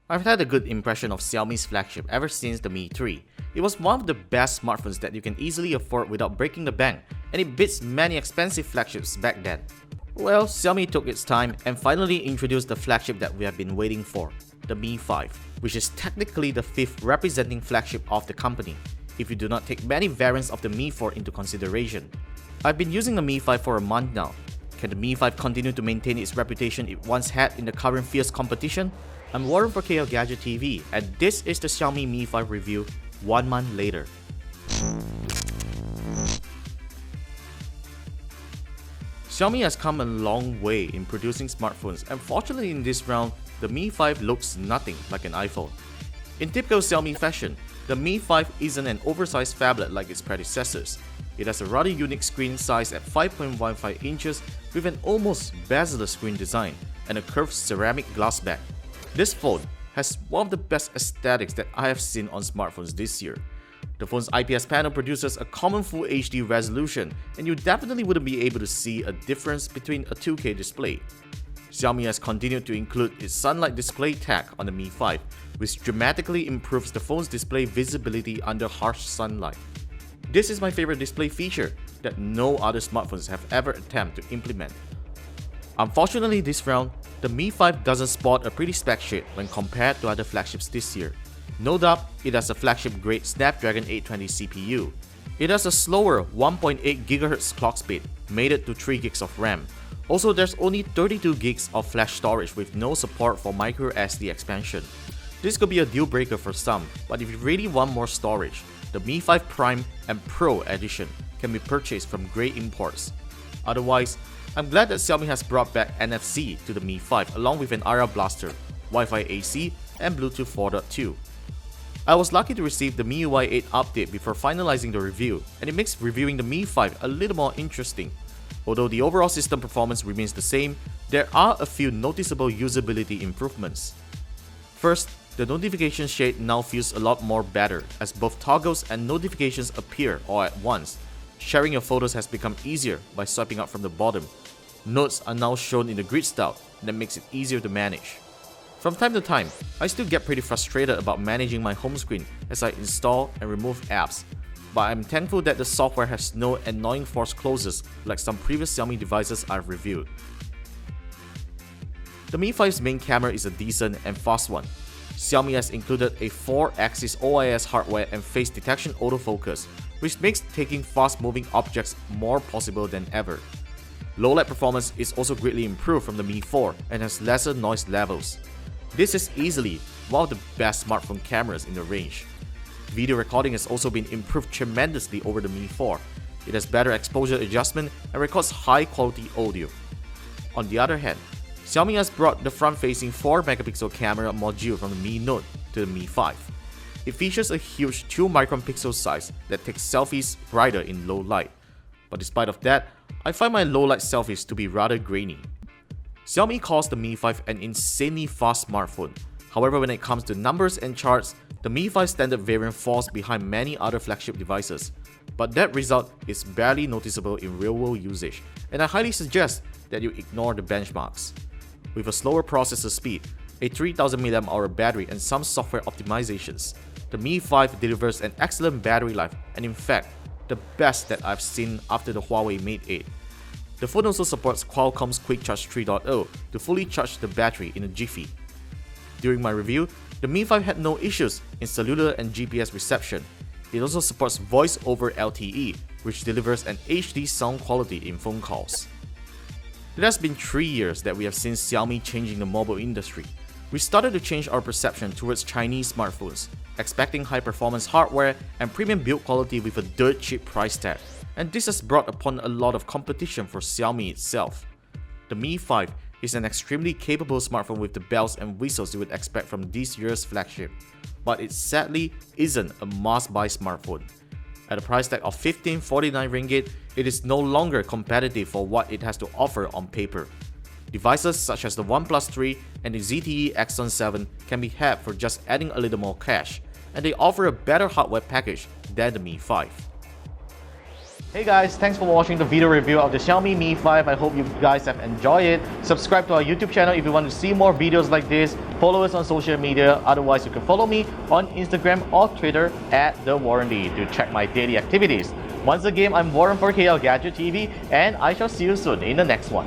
I've had a good impression of Xiaomi's flagship ever since the Mi 3. It was one of the best smartphones that you can easily afford without breaking the bank, and it beats many expensive flagships back then. Well, Xiaomi took its time and finally introduced the flagship that we have been waiting for, the Mi 5, which is technically the 5th representing flagship of the company, if you do not take many variants of the Mi 4 into consideration. I've been using the Mi 5 for a month now. Can the Mi 5 continue to maintain its reputation it once had in the current fierce competition? I'm Warren for KLGadgetTV, and this is the Xiaomi Mi 5 review 1 month later. Xiaomi has come a long way in producing smartphones, and fortunately in this round, the Mi 5 looks nothing like an iPhone. In typical Xiaomi fashion, the Mi 5 isn't an oversized phablet like its predecessors. It has a rather unique screen size at 5.15 inches with an almost bezel screen design and a curved ceramic glass back. This phone has one of the best aesthetics that I have seen on smartphones this year. The phone's IPS panel produces a common Full HD resolution, and you definitely wouldn't be able to see a difference between a 2K display. Xiaomi has continued to include its sunlight display tag on the Mi 5, which dramatically improves the phone's display visibility under harsh sunlight. This is my favorite display feature that no other smartphones have ever attempted to implement. Unfortunately this round, the Mi 5 doesn't sport a pretty spec sheet when compared to other flagships this year. No doubt, it has a flagship-grade Snapdragon 820 CPU. It has a slower 1.8 GHz clock speed, mated to 3 GB of RAM. Also, there's only 32 GB of flash storage with no support for microSD expansion. This could be a deal breaker for some, but if you really want more storage, the Mi 5 Prime and Pro edition can be purchased from Grey Imports. Otherwise, I'm glad that Xiaomi has brought back NFC to the Mi 5 along with an Aria Blaster, Wi-Fi AC, and Bluetooth 4.2. I was lucky to receive the MIUI 8 update before finalizing the review, and it makes reviewing the Mi 5 a little more interesting. Although the overall system performance remains the same, there are a few noticeable usability improvements. First, the notification shade now feels a lot more better as both toggles and notifications appear all at once. Sharing your photos has become easier by swiping up from the bottom. Notes are now shown in the grid style, and that makes it easier to manage. From time to time, I still get pretty frustrated about managing my home screen as I install and remove apps, but I'm thankful that the software has no annoying forced closes like some previous Xiaomi devices I've reviewed. The Mi 5's main camera is a decent and fast one. Xiaomi has included a 4-axis OIS hardware and face detection autofocus, which makes taking fast-moving objects more possible than ever. Low light performance is also greatly improved from the Mi 4 and has lesser noise levels. This is easily one of the best smartphone cameras in the range. Video recording has also been improved tremendously over the Mi 4. It has better exposure adjustment and records high-quality audio. On the other hand, Xiaomi has brought the front-facing 4-megapixel camera module from the Mi Note to the Mi 5. It features a huge 2-micron pixel size that takes selfies brighter in low light. But despite of that, I find my low-light selfies to be rather grainy. Xiaomi calls the Mi 5 an insanely fast smartphone. However, when it comes to numbers and charts, the Mi 5 standard variant falls behind many other flagship devices. But that result is barely noticeable in real-world usage, and I highly suggest that you ignore the benchmarks. With a slower processor speed, a 3000 mAh battery and some software optimizations, the Mi 5 delivers an excellent battery life and in fact, the best that I've seen after the Huawei Mate 8. The phone also supports Qualcomm's Quick Charge 3.0 to fully charge the battery in a jiffy. During my review, the Mi 5 had no issues in cellular and GPS reception. It also supports Voice over LTE, which delivers an HD sound quality in phone calls. It has been 3 years that we have seen Xiaomi changing the mobile industry. We started to change our perception towards Chinese smartphones, expecting high-performance hardware and premium build quality with a dirt cheap price tag, and this has brought upon a lot of competition for Xiaomi itself. The Mi 5 is an extremely capable smartphone with the bells and whistles you would expect from this year's flagship, but it sadly isn't a must-buy smartphone. At a price tag of 1549 ringgit, it is no longer competitive for what it has to offer on paper. Devices such as the OnePlus 3 and the ZTE Exon 7 can be had for just adding a little more cash, and they offer a better hardware package than the Mi 5. Hey guys, thanks for watching the video review of the Xiaomi Mi 5. I hope you guys have enjoyed it. Subscribe to our YouTube channel if you want to see more videos like this. Follow us on social media. Otherwise, you can follow me on Instagram or Twitter @TheWarrenD to check my daily activities. Once again, I'm Warren for KLGadgetTV, and I shall see you soon in the next one.